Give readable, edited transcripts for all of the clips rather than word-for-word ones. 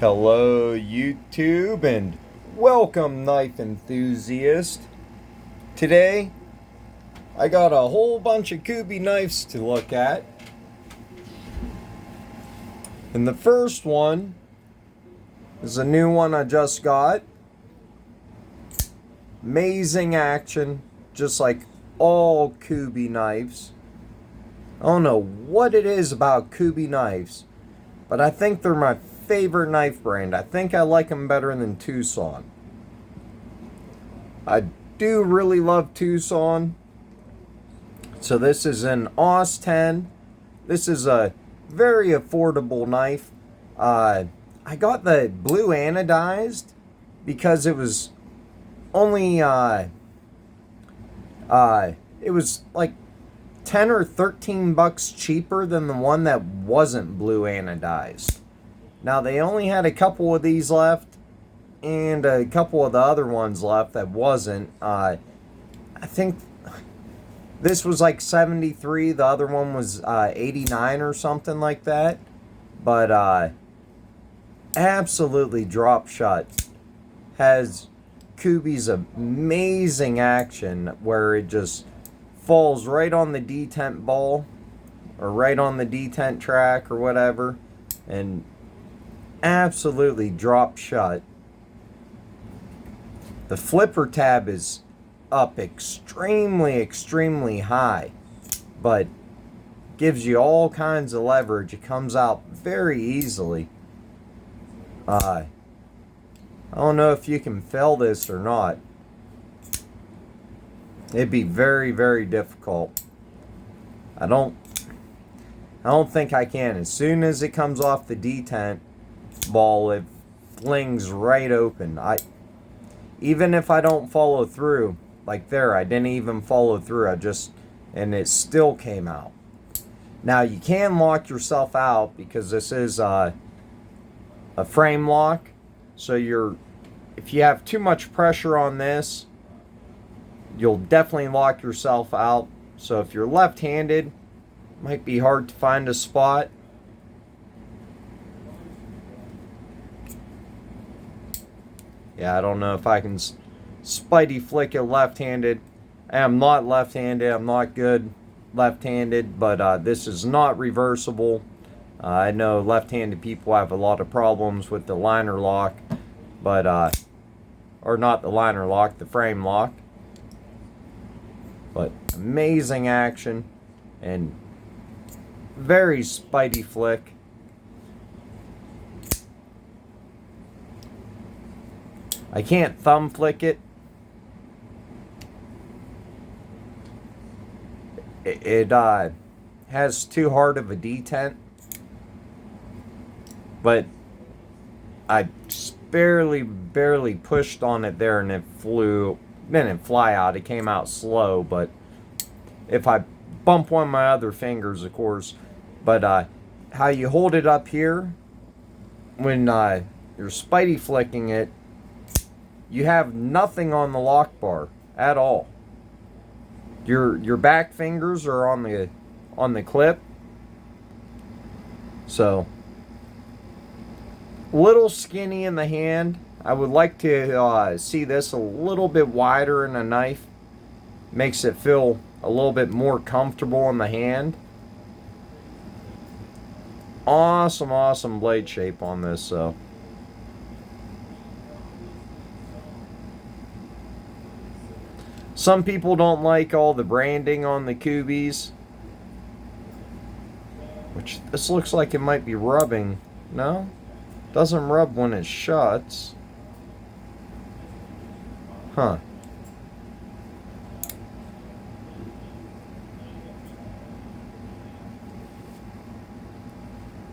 Hello YouTube and welcome knife enthusiast. Today I got a whole bunch of kubey knives to look at. And the first one is a new one I just got. Amazing action, just like all kubey knives. I don't know what it is about kubey knives, but I think they're my favorite knife brand. I think I like them better than Tucson. I do really love Tucson. So this is an Aus 10. This is a very affordable knife. I got the blue anodized because it was only it was like 10 or 13 bucks cheaper than the one that wasn't blue anodized. Now they only had a couple of these left and a couple of the other ones left that wasn't. I think this was like 73, the other one was 89 or something like that. But absolutely drop shut. Has kubey's amazing action where it just falls right on the detent ball or right on the detent track or whatever, and absolutely drop shut. The flipper tab is up extremely high, but gives you all kinds of leverage. It comes out very easily. I don't know if you can fell this or not. It'd be very difficult. I don't think I can. As soon as it comes off the detent ball, it flings right open. Even if I don't follow through, like there, I didn't even follow through. And it still came out. Now you can lock yourself out because this is a frame lock. So if you have too much pressure on this, you'll definitely lock yourself out. So if you're left-handed, it might be hard to find a spot. Yeah, I don't know if I can spidey flick it left-handed. I am not left-handed. I'm not good left-handed, but this is not reversible. I know left-handed people have a lot of problems with the liner lock, but or not the liner lock, the frame lock. But amazing action and very spidey flick. I can't thumb flick it. It has too hard of a detent, but I just barely pushed on it there and it flew. Didn't fly out, it came out slow, but if I bump one of my other fingers, of course. But how you hold it up here when you're spidey flicking it, you have nothing on the lock bar at all. Your back fingers are on the clip. So little skinny in the hand. I would like to see this a little bit wider in a knife. Makes it feel a little bit more comfortable in the hand. Awesome blade shape on this, so. Some people don't like all the branding on the kubeys, which this looks like it might be rubbing. No? Doesn't rub when it shuts. Huh.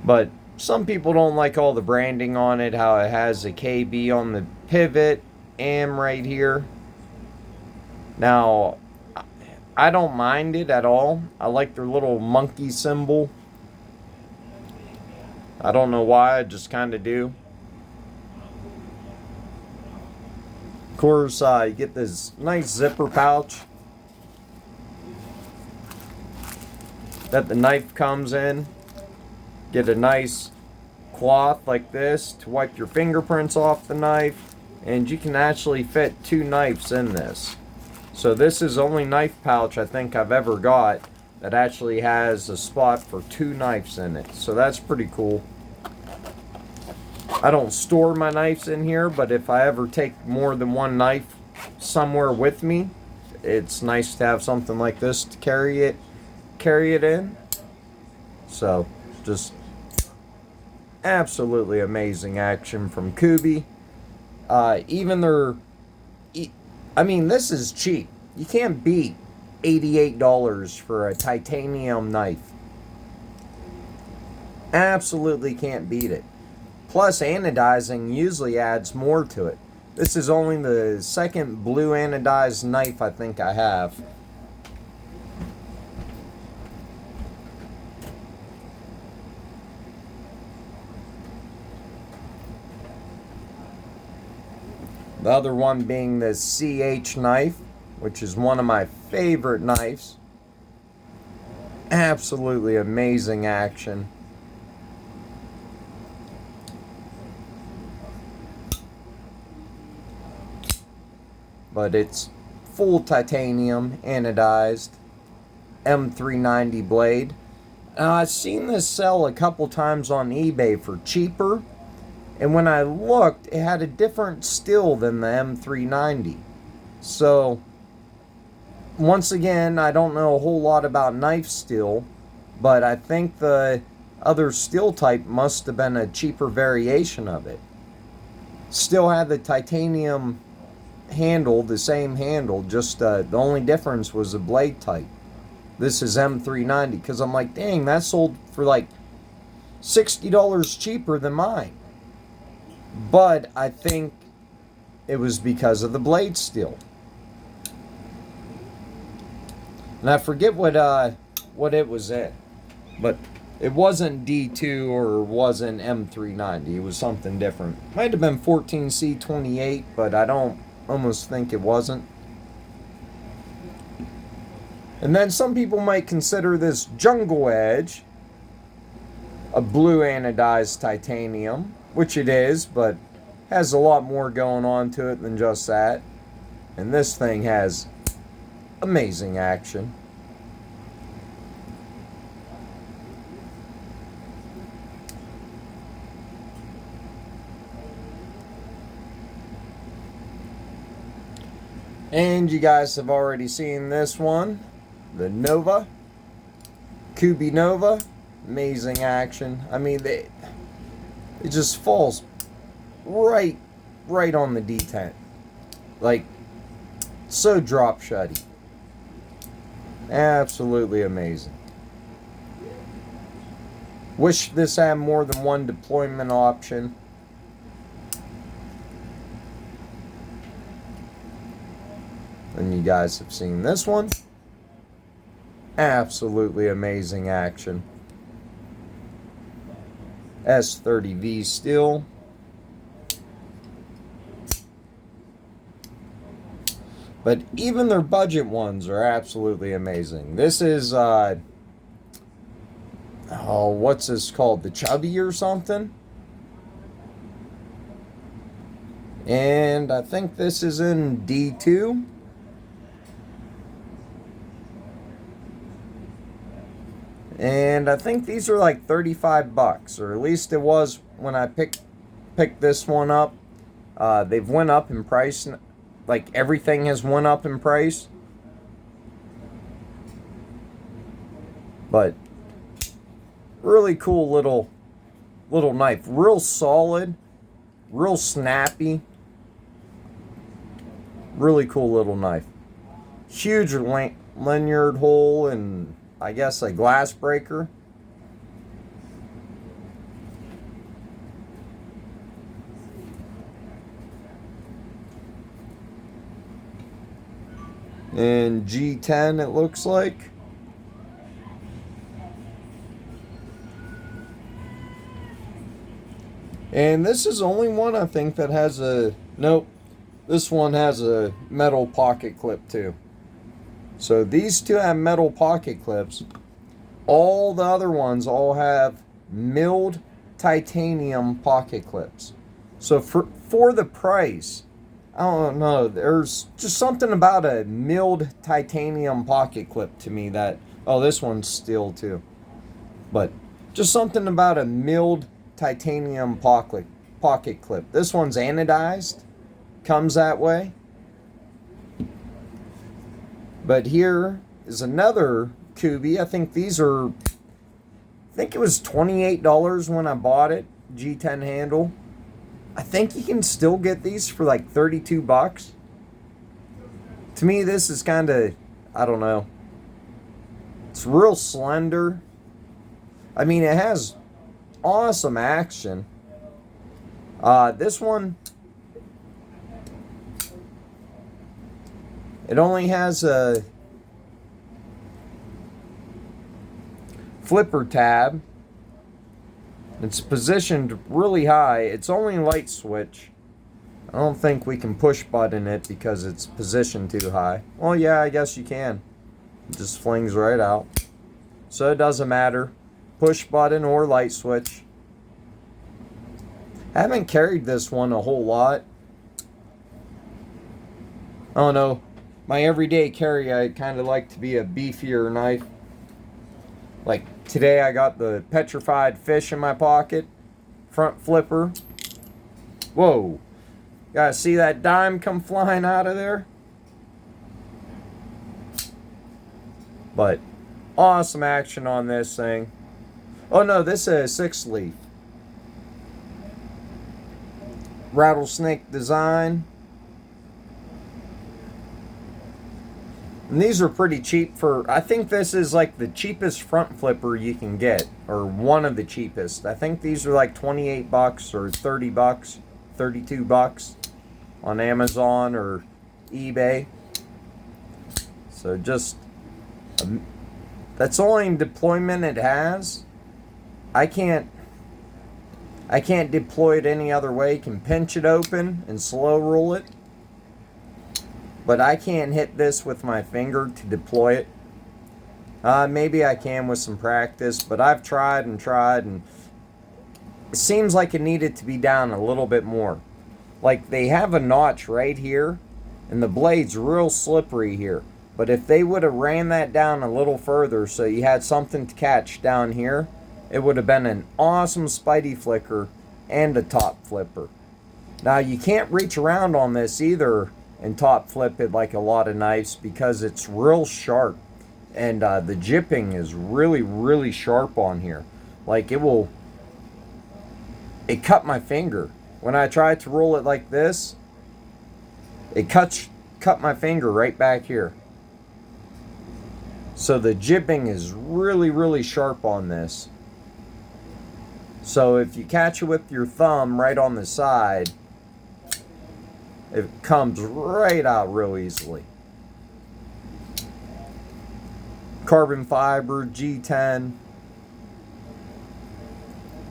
But some people don't like all the branding on it, how it has a KB on the pivot, AM right here. Now, I don't mind it at all. I like their little monkey symbol. I don't know why, I just kind of do. Of course, you get this nice zipper pouch that the knife comes in. Get a nice cloth like this to wipe your fingerprints off the knife, and you can actually fit 2 knives in this. So this is the only knife pouch I think I've ever got that actually has a spot for 2 knives in it. So that's pretty cool. I don't store my knives in here, but if I ever take more than 1 knife somewhere with me, it's nice to have something like this to carry it in. So just absolutely amazing action from Kubey. This is cheap. You can't beat $88 for a titanium knife. Absolutely can't beat it. Plus, anodizing usually adds more to it. This is only the second blue anodized knife I think I have. The other one being the CH knife, which is one of my favorite knives. Absolutely amazing action. But it's full titanium anodized M390 blade. I've seen this sell a couple times on eBay for cheaper. And when I looked, it had a different steel than the M390. So, once again, I don't know a whole lot about knife steel, but I think the other steel type must have been a cheaper variation of it. Still had the titanium handle, the same handle, just the only difference was the blade type. This is M390, because I'm like, dang, that sold for like $60 cheaper than mine. But I think it was because of the blade steel. And I forget what it was in. But it wasn't D2 or wasn't M390. It was something different. Might have been 14C28, but I don't almost think it wasn't. And then some people might consider this Jungle Edge a blue anodized titanium, which it is, but has a lot more going on to it than just that. And this thing has amazing action. And you guys have already seen this one, the Nova, Kubey Nova. Amazing action. I mean, it just falls right on the detent. Like, so drop shutty. Absolutely amazing. Wish this had more than one deployment option. And you guys have seen this one. Absolutely amazing action. S30V steel. But even their budget ones are absolutely amazing. This is, what's this called? The Chubby or something? And I think this is in D2. And I think these are like $35, or at least it was when I picked this one up. They've went up in price. Like, everything has went up in price. But really cool little knife. Real solid, real snappy. Really cool little knife. Huge lanyard hole and I guess a glass breaker. And G10 it looks like. And this is the only one I think that has a, nope, this one has a metal pocket clip too. So these two have metal pocket clips. All the other ones all have milled titanium pocket clips. So for the price, I don't know, there's just something about a milled titanium pocket clip to me that, oh, this one's steel too. But just something about a milled titanium pocket clip. This one's anodized, comes that way. But here is another kubey. I think these are, I think it was $28 when I bought it. G10 handle. I think you can still get these for like 32 bucks. To me, this is kind of, I don't know. It's real slender. I mean, it has awesome action. This one, it only has a flipper tab. It's positioned really high. It's only light switch. I don't think we can push button it because it's positioned too high. Well, yeah, I guess you can. It just flings right out. So it doesn't matter. Push button or light switch. I haven't carried this one a whole lot. I don't know. My everyday carry, I kind of like to be a beefier knife. Like today I got the petrified fish in my pocket. Front flipper. Whoa. Gotta see that dime come flying out of there? But awesome action on this thing. Oh no, this is a 6-leaf. Rattlesnake design. And these are pretty cheap for, I think this is like the cheapest front flipper you can get, or one of the cheapest. I think these are like 28 bucks or 30 bucks, 32 bucks on Amazon or eBay. So just, that's the only deployment it has. I can't deploy it any other way. You can pinch it open and slow roll it. But I can't hit this with my finger to deploy it. Maybe I can with some practice, but I've tried and it seems like it needed to be down a little bit more. Like they have a notch right here, and the blade's real slippery here. But if they would have ran that down a little further so you had something to catch down here, it would have been an awesome Spidey flicker and a top flipper. Now you can't reach around on this either and top flip it like a lot of knives because it's real sharp, and the jipping is really sharp on here. Like it cut my finger when I tried to roll it like this. It cut my finger right back here. So the jipping is really sharp on this. So if you catch it with your thumb right on the side, it comes right out real easily. Carbon fiber, G10,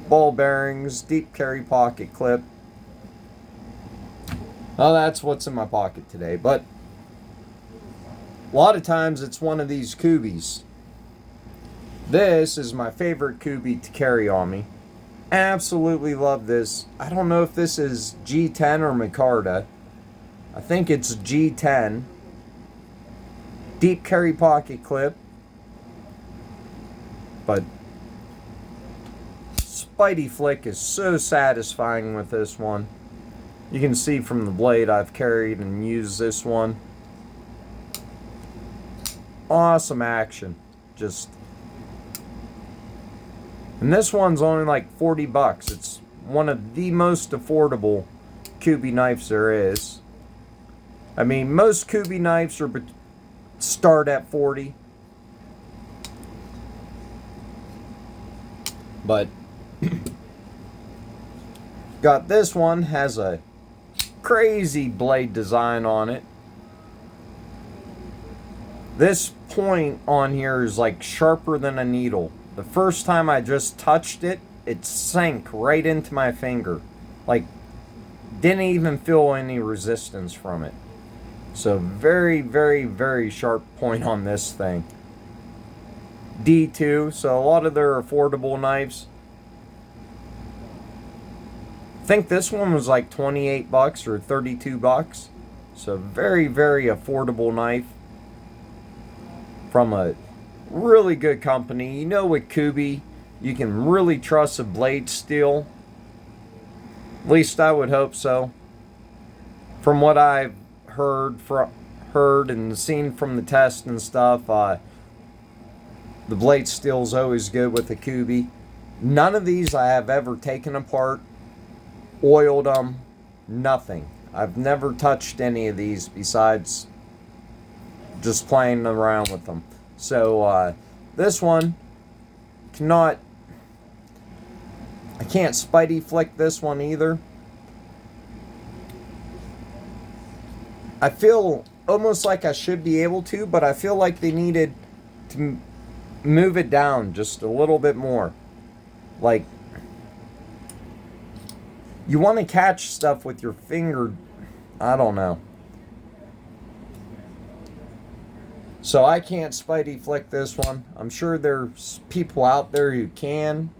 ball bearings, deep carry pocket clip. Well, that's what's in my pocket today. But a lot of times it's one of these kubeys. This is my favorite kubey to carry on me. Absolutely love this. I don't know if this is G10 or micarta. I think it's G10. Deep carry pocket clip. But Spidey flick is so satisfying with this one. You can see from the blade I've carried and used this one. Awesome action. Just. And this one's only like 40 bucks. It's one of the most affordable kubey knives there is. I mean, most kubey knives start at 40. But got this one, has a crazy blade design on it. This point on here is like sharper than a needle. The first time I just touched it, it sank right into my finger. Like, didn't even feel any resistance from it. So very sharp point on this thing. D2, so a lot of their affordable knives, think this one was like 28 bucks or 32 bucks. So very, very affordable knife from a really good company. You know, with Kubey, you can really trust a blade steel. At least I would hope so. From what I've heard and seen from the test and stuff, the blade steel is always good with the Kubey. None of these I have ever taken apart, oiled them, nothing. I've never touched any of these besides just playing around with them. So this one I can't Spidey flick this one either. I feel almost like I should be able to, but I feel like they needed to move it down just a little bit more. Like, you want to catch stuff with your finger. I don't know. So I can't Spidey flick this one. I'm sure there's people out there who can.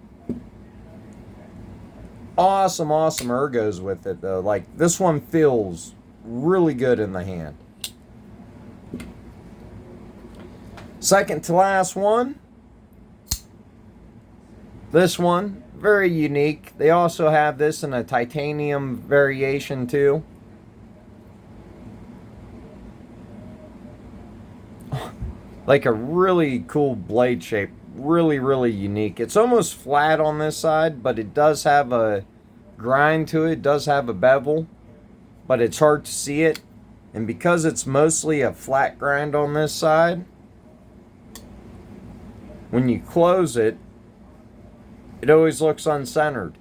Awesome ergos with it though. Like, this one feels really good in the hand. Second to last one. This one, very unique. They also have this in a titanium variation too. Like a really cool blade shape. Really, really unique. It's almost flat on this side, but it does have a grind to it. It does have a bevel, but it's hard to see it. And because it's mostly a flat grind on this side, when you close it, it always looks uncentered.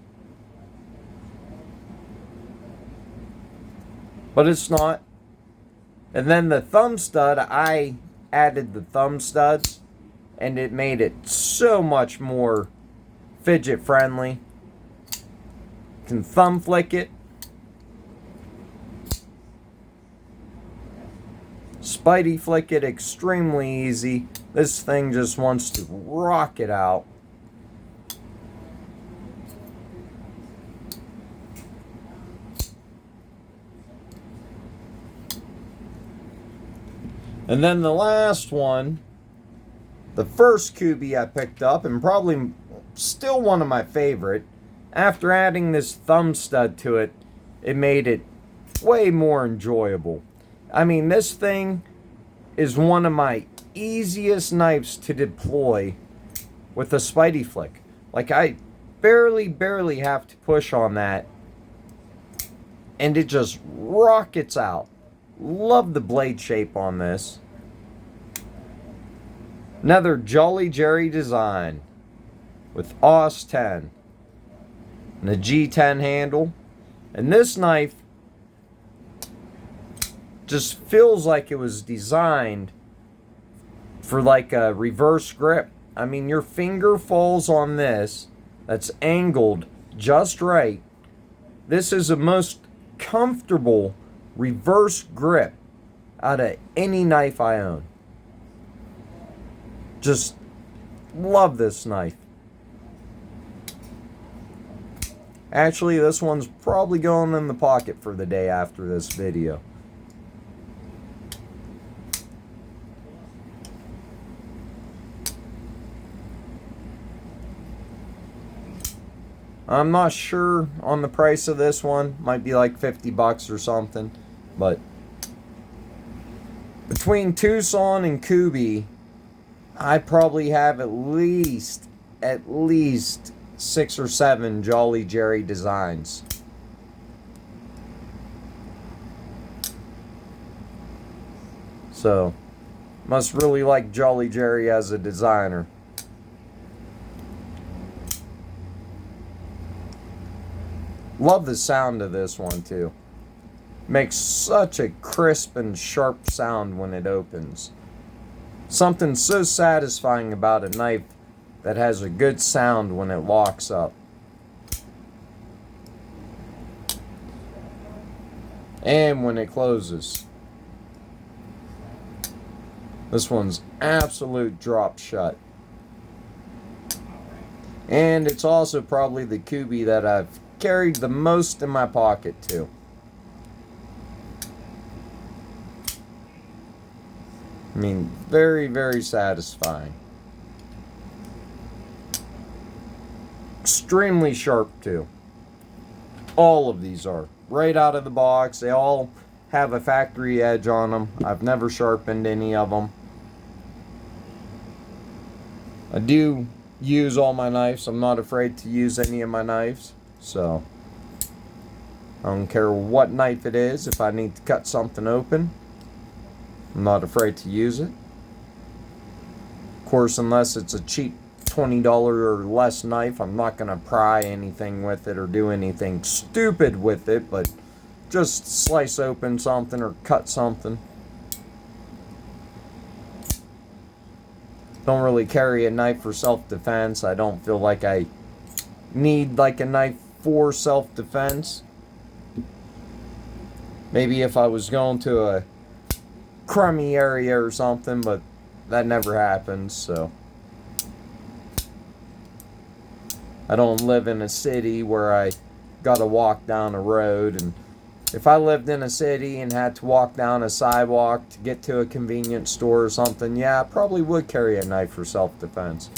But it's not. And then the thumb stud, I added the thumb studs, and it made it so much more fidget friendly. You can thumb flick it, Spidey flick it extremely easy. This thing just wants to rock it out. And then the last one, the first Kubey I picked up, and probably still one of my favorite. After adding this thumb stud to it, it made it way more enjoyable. I mean, this thing is one of my easiest knives to deploy with a Spidey flick. Like, I barely have to push on that, and it just rockets out. Love the blade shape on this. Another Jolly Jerry design with AUS 10 and a G10 handle. And this knife just feels like it was designed for like a reverse grip. I mean, your finger falls on this, that's angled just right. This is the most comfortable reverse grip out of any knife I own. Just love this knife. Actually, this one's probably going in the pocket for the day after this video. I'm not sure on the price of this one. Might be like 50 bucks or something. But between Tucson and Kubey, I probably have at least 6 or 7 Jolly Jerry designs. So, must really like Jolly Jerry as a designer. Love the sound of this one too. Makes such a crisp and sharp sound when it opens. Something so satisfying about a knife that has a good sound when it locks up. And when it closes. This one's absolute drop shut. And it's also probably the Kubey that I've carried the most in my pocket too. I mean, very, very satisfying. Extremely sharp too. All of these are. Right out of the box. They all have a factory edge on them. I've never sharpened any of them. I do use all my knives. I'm not afraid to use any of my knives. So, I don't care what knife it is. If I need to cut something open, I'm not afraid to use it. Of course, unless it's a cheap $20 or less knife, I'm not going to pry anything with it or do anything stupid with it, but just slice open something or cut something. Don't really carry a knife for self-defense. I don't feel like I need like a knife for self-defense. Maybe if I was going to a crummy area or something, but that never happens, so. I don't live in a city where I gotta walk down a road, and if I lived in a city and had to walk down a sidewalk to get to a convenience store or something, yeah, I probably would carry a knife for self-defense.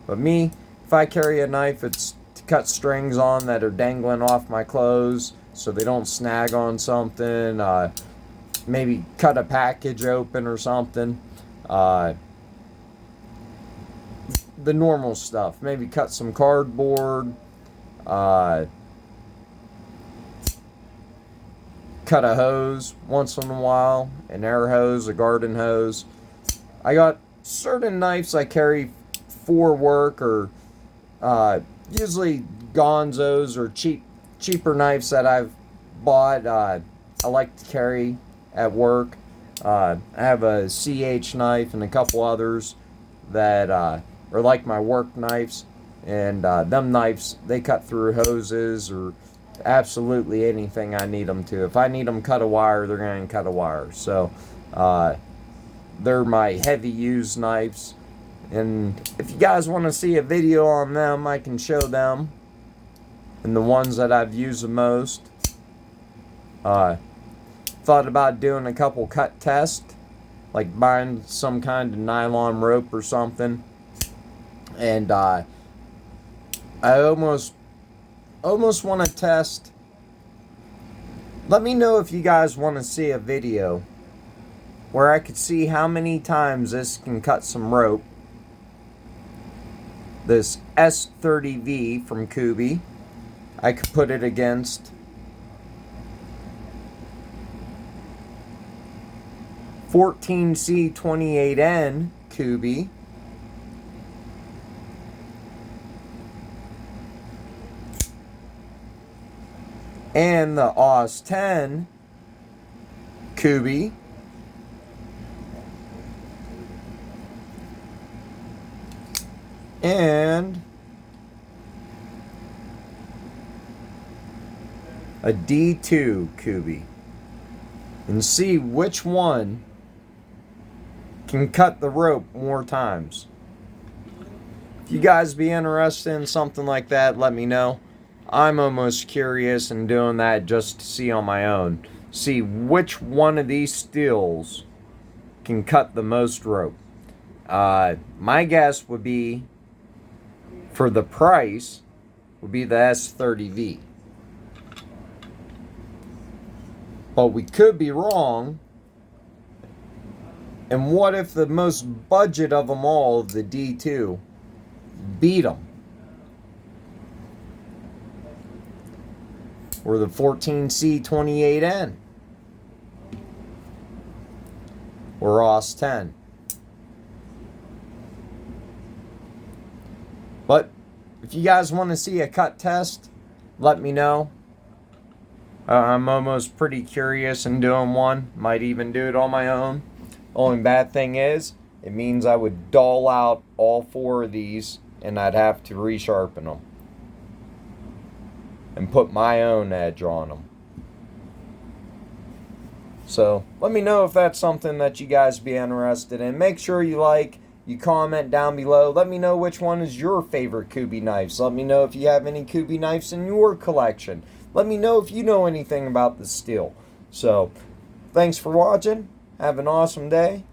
But me, if I carry a knife, it's to cut strings on that are dangling off my clothes so they don't snag on something, maybe cut a package open or something. The normal stuff. Maybe cut some cardboard. Cut a hose once in a while. An air hose, a garden hose. I got certain knives I carry for work, or usually Gonzos or cheaper knives that I've bought. I like to carry at work. I have a CH knife and a couple others that are like my work knives, and them knives, they cut through hoses or absolutely anything I need them to. If I need them cut a wire, they're going to cut a wire. So they're my heavy used knives, and if you guys want to see a video on them, I can show them, and the ones that I've used the most. Thought about doing a couple cut tests, like buying some kind of nylon rope or something, and I almost want to test. Let me know if you guys want to see a video where I could see how many times this can cut some rope. This S30V from Kubey, I could put it against 14C28N Kubey, and the AUS 10 Kubey, and a D2 Kubey, and see which one can cut the rope more times. If you guys be interested in something like that, let me know. I'm almost curious in doing that just to see on my own. See which one of these steels can cut the most rope. My guess would be, for the price, would be the S30V. But we could be wrong. And what if the most budget of them all, the D2, beat them? Or the 14C28N? Or AUS 10? But if you guys want to see a cut test, let me know. I'm almost pretty curious in doing one. Might even do it on my own. Only bad thing is, it means I would dull out all four of these, and I'd have to resharpen them and put my own edge on them. So let me know if that's something that you guys be interested in. Make sure you like You comment down below. Let me know which one is your favorite kubey knives. Let me know if you have any kubey knives in your collection. Let me know if you know anything about the steel. So, thanks for watching. Have an awesome day.